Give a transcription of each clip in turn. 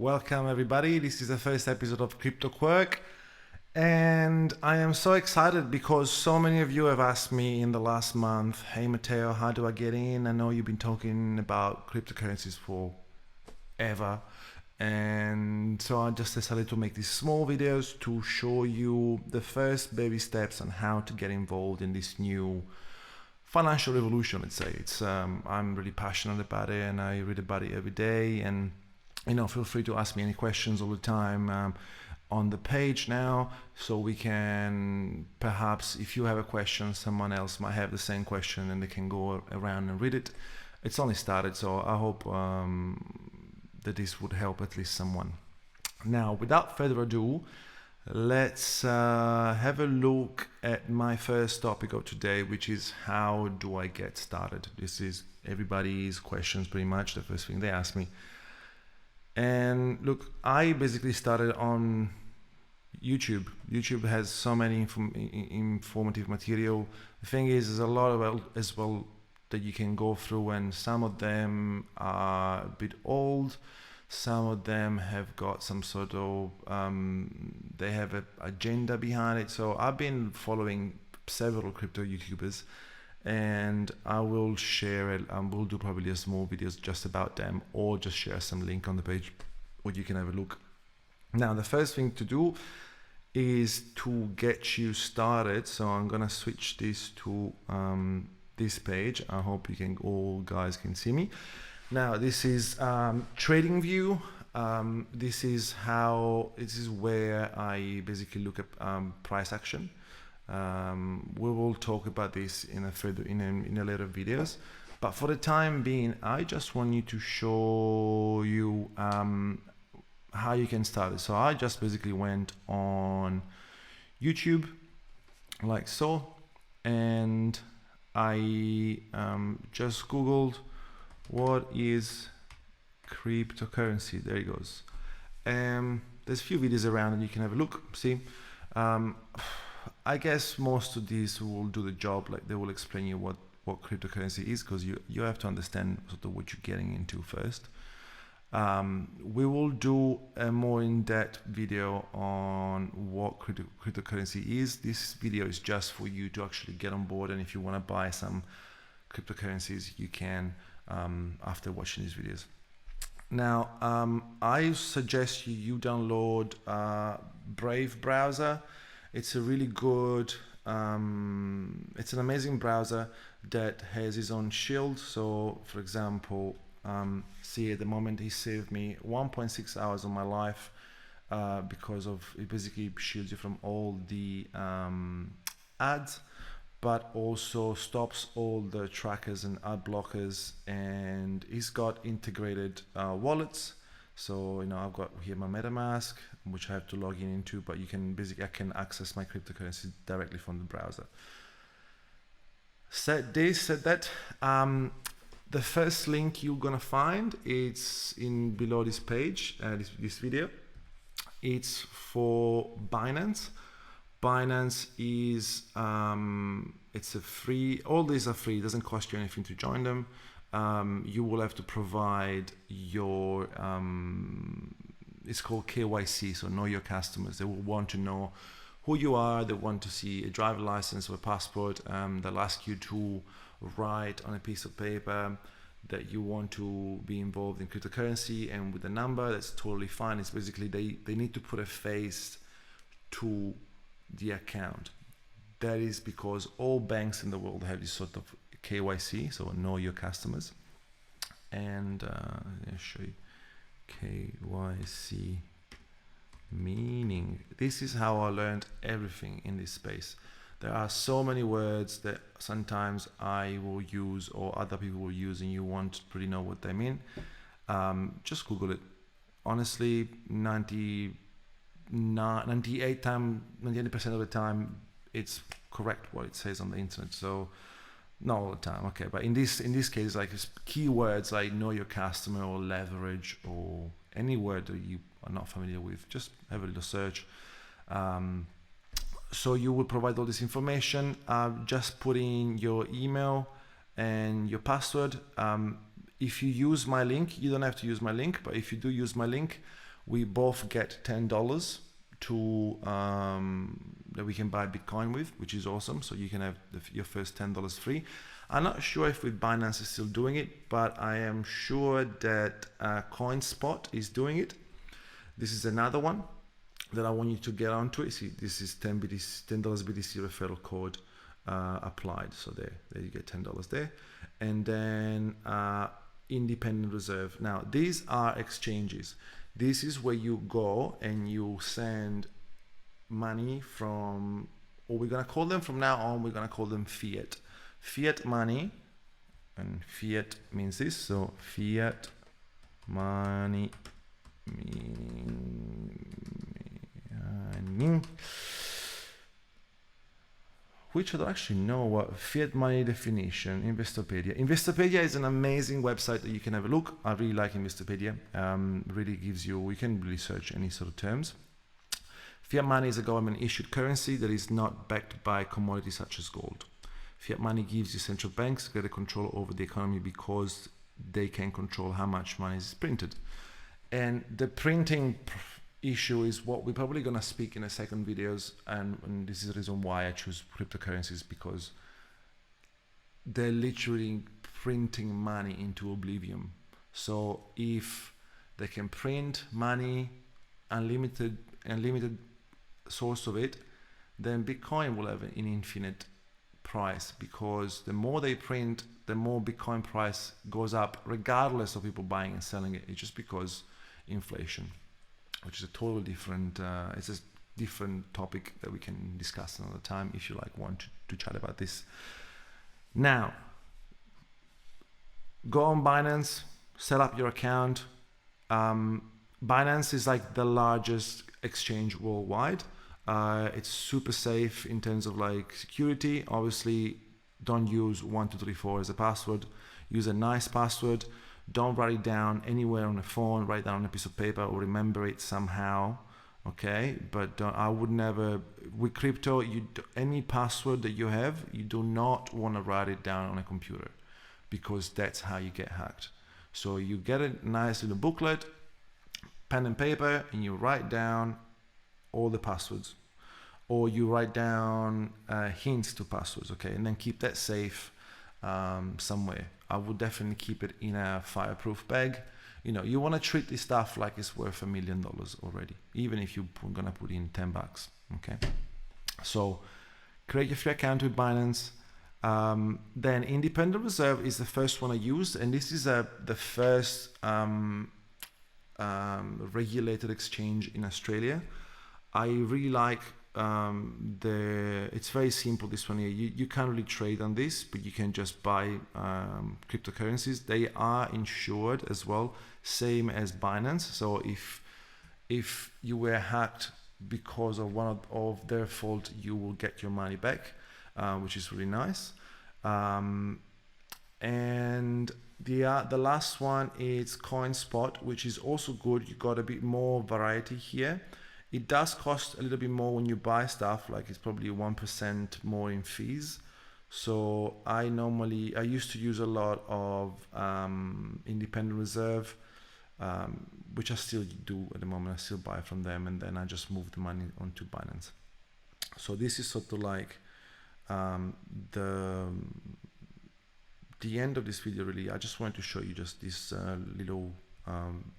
Welcome everybody. This is the first episode of Crypto Quirk, and I am so excited because so many of you have asked me in the last month, hey Matteo, how do I get in? I know you've been talking about cryptocurrencies for ever, and so I just decided to make these small videos to show you the first baby steps on how to get involved in this new financial revolution. Let's say I'm really passionate about it, and I read about it every day. And feel free to ask me any questions all the time on the page now, so we can perhaps, if you have a question, someone else might have the same question, and they can go around and read it. It's only started, so I hope that this would help at least someone. Now, without further ado, let's have a look at my first topic of today, which is how do I get started? This is everybody's questions, pretty much the first thing they ask me. And look, I basically started on YouTube. YouTube has so many informative material. The thing is, there's a lot of as well that you can go through, and some of them are a bit old. Some of them have got some sort of, they have an agenda behind it. So I've been following several crypto YouTubers, and I will share it. We'll do probably a small videos just about them, or just share some link on the page where you can have a look. Now, the first thing to do is to get you started. So I'm gonna switch this to this page. I hope you can, all guys can see me. Now, this is trading view. This is where I basically look at price action. We will talk about this in a later videos, but for the time being, I just want you to show you how you can start it. So I just basically went on YouTube like so, and I just googled what is cryptocurrency. There it goes. There's a few videos around, and you can have a look. See, I guess most of these will do the job. Like, they will explain you what cryptocurrency is, because you have to understand sort of what you're getting into first. We will do a more in-depth video on what cryptocurrency is. This video is just for you to actually get on board, and if you want to buy some cryptocurrencies, you can after watching these videos. Now, I suggest you download Brave browser. It's a really good, it's an amazing browser that has its own shield. So for example, see, at the moment he saved me 1.6 hours of my life because of, it basically shields you from all the ads, but also stops all the trackers and ad blockers. And he's got integrated wallets. So I've got here my MetaMask, which I have to log into, but I can access my cryptocurrency directly from the browser. Said that, the first link you're gonna find, it's below this page, this video. It's for Binance. Binance is it's a free. All these are free. It doesn't cost you anything to join them. You will have to provide your it's called KYC, so know your customers. They will want to know who you are. They want to see a driver license or a passport. They'll ask you to write on a piece of paper that you want to be involved in cryptocurrency, and with a number, that's totally fine. It's basically they need to put a face to the account. That is because all banks in the world have this sort of KYC, so know your customers. And I'll show you KYC meaning. This is how I learned everything in this space. There are so many words that sometimes I will use or other people will use, and you won't really know what they mean. Just Google it. Honestly, 98% of the time it's correct what it says on the internet. So not all the time, okay, but in this case, like keywords like know your customer or leverage or any word that you are not familiar with, just have a little search. So you will provide all this information. Just put in your email and your password. If you use my link, you don't have to use my link, but if you do use my link, we both get $10 to that we can buy Bitcoin with, which is awesome. So you can have your first $10 free. I'm not sure if with Binance is still doing it, but I am sure that Coinspot is doing it. This is another one that I want you to get onto it. See, this is $10 BTC referral code applied. So there you get $10 there. And then independent reserve. Now these are exchanges. This is where you go and you send money from, or we're gonna call them from now on, we're gonna call them fiat. Fiat money, and fiat means this, so fiat money meaning, which I don't actually know what fiat money definition. Investopedia. Investopedia is an amazing website that you can have a look. I really like Investopedia. Really gives you, we can really search any sort of terms. Fiat money is a government issued currency that is not backed by commodities such as gold. Fiat money gives you central banks greater control over the economy because they can control how much money is printed. And the printing issue is what we're probably going to speak in the second videos, and this is the reason why I choose cryptocurrencies, because they're literally printing money into oblivion. So if they can print money, unlimited source of it, then Bitcoin will have an infinite price, because the more they print, the more Bitcoin price goes up, regardless of people buying and selling it. It's just because inflation, which is a totally different, it's a different topic that we can discuss another time if you want to chat about this. Now, go on Binance, set up your account. Binance is like the largest exchange worldwide. It's super safe in terms of security. Obviously, don't use 1234 as a password. Use a nice password. Don't write it down anywhere on the phone. Write it down on a piece of paper or remember it somehow. Okay, but I would never, with crypto, any password that you have, you do not want to write it down on a computer, because that's how you get hacked. So you get a nice little booklet, pen and paper, and you write down all the passwords, or you write down hints to passwords, okay, and then keep that safe somewhere. I would definitely keep it in a fireproof bag. You want to treat this stuff like it's worth $1 million already, even if you're gonna put in $10. Okay, so create your free account with Binance. Then independent reserve is the first one I used, and this is the first regulated exchange in Australia. I really like it's very simple, this one here. You can't really trade on this, but you can just buy cryptocurrencies. They are insured as well, same as Binance. So if you were hacked because of one of their fault, you will get your money back, which is really nice. And the last one is Coinspot, which is also good. You got a bit more variety here. It does cost a little bit more when you buy stuff, it's probably 1% more in fees. So I used to use a lot of independent reserve, which I still do at the moment. I still buy from them, and then I just move the money onto Binance. So this is sort of the end of this video, really. I just wanted to show you just these little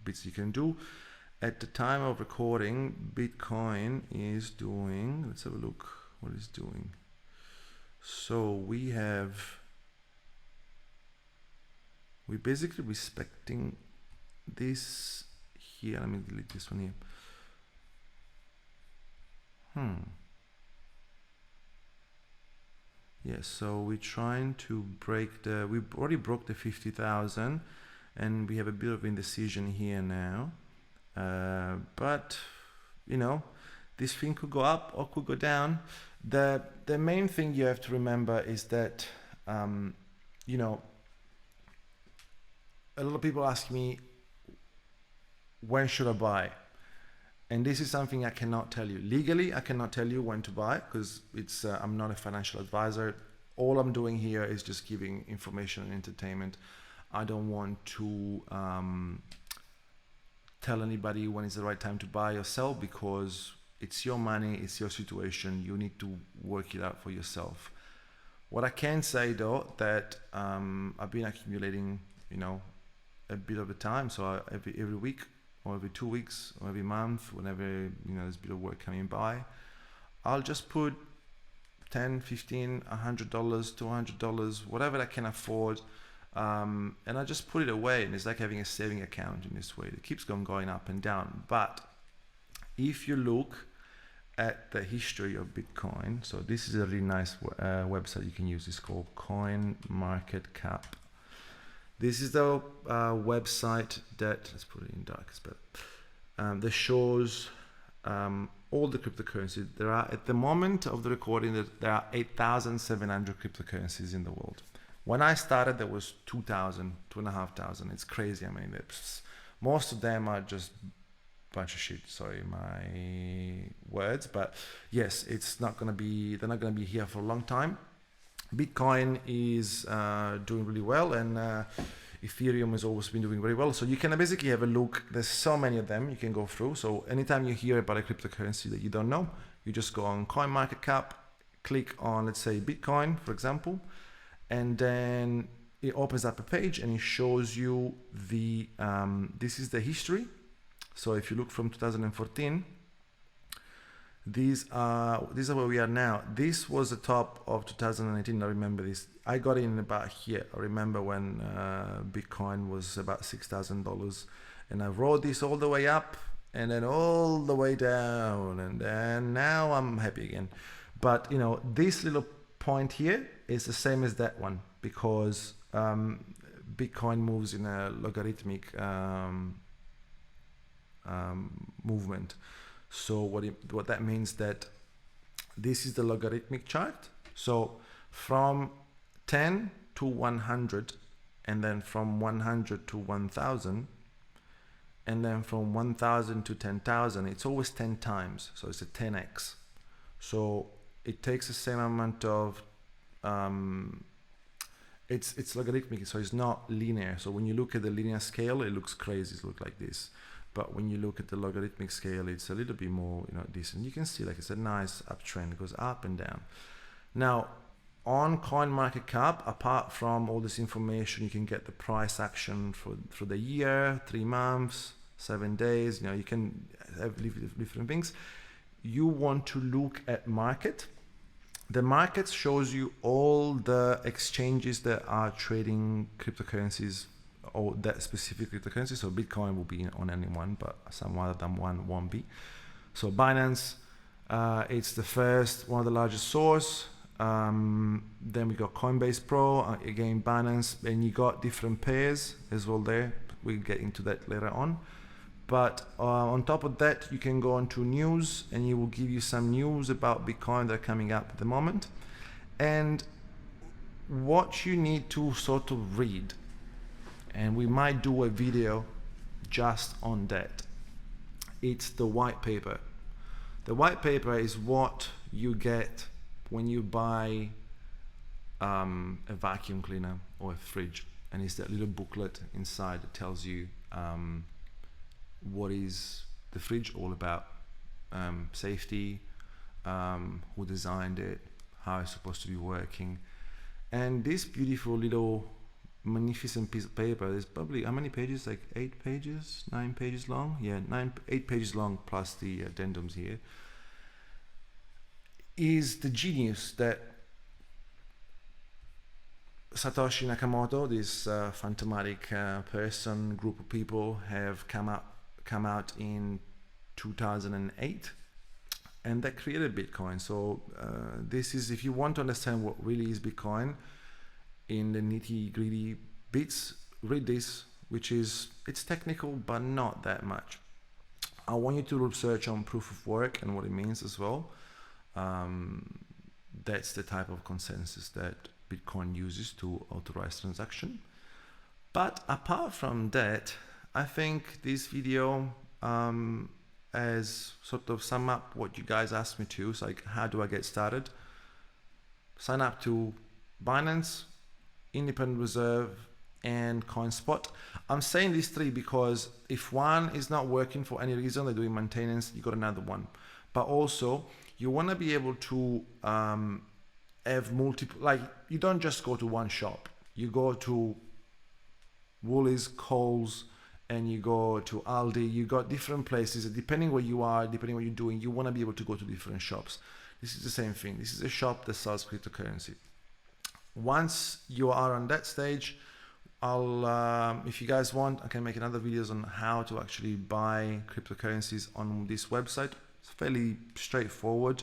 bits you can do. At the time of recording, Bitcoin is doing, let's have a look what it's doing. So we're basically respecting this here. Let me delete this one here. Yeah, so we're trying to we already broke the 50,000, and we have a bit of indecision here now. But this thing could go up or could go down. The main thing you have to remember is that a lot of people ask me, when should I buy? And this is something I cannot tell you legally. I cannot tell you when to buy, because I'm not a financial advisor. All I'm doing here is just giving information and entertainment. I don't want to tell anybody when it's the right time to buy or sell, because it's your money, it's your situation. You need to work it out for yourself. What I can say though, that I've been accumulating, a bit of the time. So every week or every 2 weeks or every month, whenever, there's a bit of work coming by, I'll just put 10, 15, $100, $200, whatever I can afford. And I just put it away, and it's like having a saving account in this way. It keeps going up and down. But if you look at the history of Bitcoin, so this is a really nice website you can use. It's called CoinMarketCap. This is the website that, let's put it in dark, it's better, that shows all the cryptocurrencies. There are, at the moment of the recording, there are 8,700 cryptocurrencies in the world. When I started, there was 2,000, 2,500. It's crazy. I mean, most of them are just bunch of shit. Sorry, my words. But yes, they're not going to be here for a long time. Bitcoin is doing really well, and Ethereum has always been doing very well. So you can basically have a look. There's so many of them you can go through. So anytime you hear about a cryptocurrency that you don't know, you just go on CoinMarketCap, click on, let's say, Bitcoin, for example, and then it opens up a page and it shows you this is the history. So if you look from 2014, these are where we are now. This was the top of 2018. I remember this. I got in about here. I remember when Bitcoin was about $6,000, and I rode this all the way up and then all the way down, and then now I'm happy again. But this little point here is the same as that one, because Bitcoin moves in a logarithmic movement. So what that means, that this is the logarithmic chart. So from 10 to 100, and then from 100 to 1,000, and then from 1,000 to 10,000, it's always 10 times. So it's a 10x. So it takes the same amount of it's logarithmic, so it's not linear. So when you look at the linear scale, it looks crazy, it looks like this. But when you look at the logarithmic scale, it's a little bit more, decent. You can see, like, it's a nice uptrend. It goes up and down. Now, on CoinMarketCap, apart from all this information, you can get the price action for the year, 3 months, 7 days. You can have different things. You want to look at market. The market shows you all the exchanges that are trading cryptocurrencies, or that specific cryptocurrency. So Bitcoin will be on any one, but some other than one won't be. So Binance, it's the first, one of the largest source. Then we got Coinbase Pro, again Binance, and you got different pairs as well there. We'll get into that later on. But on top of that, you can go on to news, and it will give you some news about Bitcoin that are coming up at the moment. And what you need to sort of read, and we might do a video just on that, it's the white paper. The white paper is what you get when you buy a vacuum cleaner or a fridge, and it's that little booklet inside that tells you what is the fridge all about, safety, who designed it, how it's supposed to be working. And this beautiful little magnificent piece of paper is probably, how many pages? Like 8 pages, 9 pages long? Yeah, 8 pages long plus the addendums here. Is the genius that Satoshi Nakamoto, this phantomatic person, group of people, have come out in 2008, and that created Bitcoin. So this is, if you want to understand what really is Bitcoin in the nitty-gritty bits, read this, which is, it's technical but not that much. I want you to research on proof of work and what it means as well. That's the type of consensus that Bitcoin uses to authorize transaction. But apart from that, I think this video has sort of sum up what you guys asked me to. So like, how do I get started? Sign up to Binance, independent reserve, and Coinspot. I'm saying these three because if one is not working for any reason, they're doing maintenance, you got another one. But also, you want to be able to have multiple, like you don't just go to one shop. You go to Woolies, Coles, and you go to Aldi. You got different places. Depending where you are, depending what you're doing, you want to be able to go to different shops. This is the same thing. This is a shop that sells cryptocurrency. Once you are on that stage, I'll if you guys want, I can make another videos on how to actually buy cryptocurrencies on this website. It's fairly straightforward,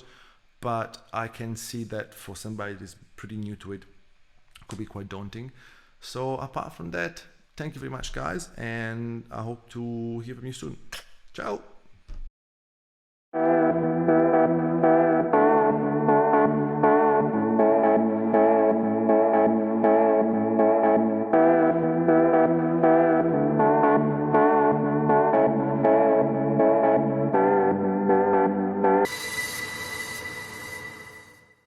but I can see that for somebody that's pretty new to it, could be quite daunting. So apart from that, thank you very much, guys, and I hope to hear from you soon. Ciao.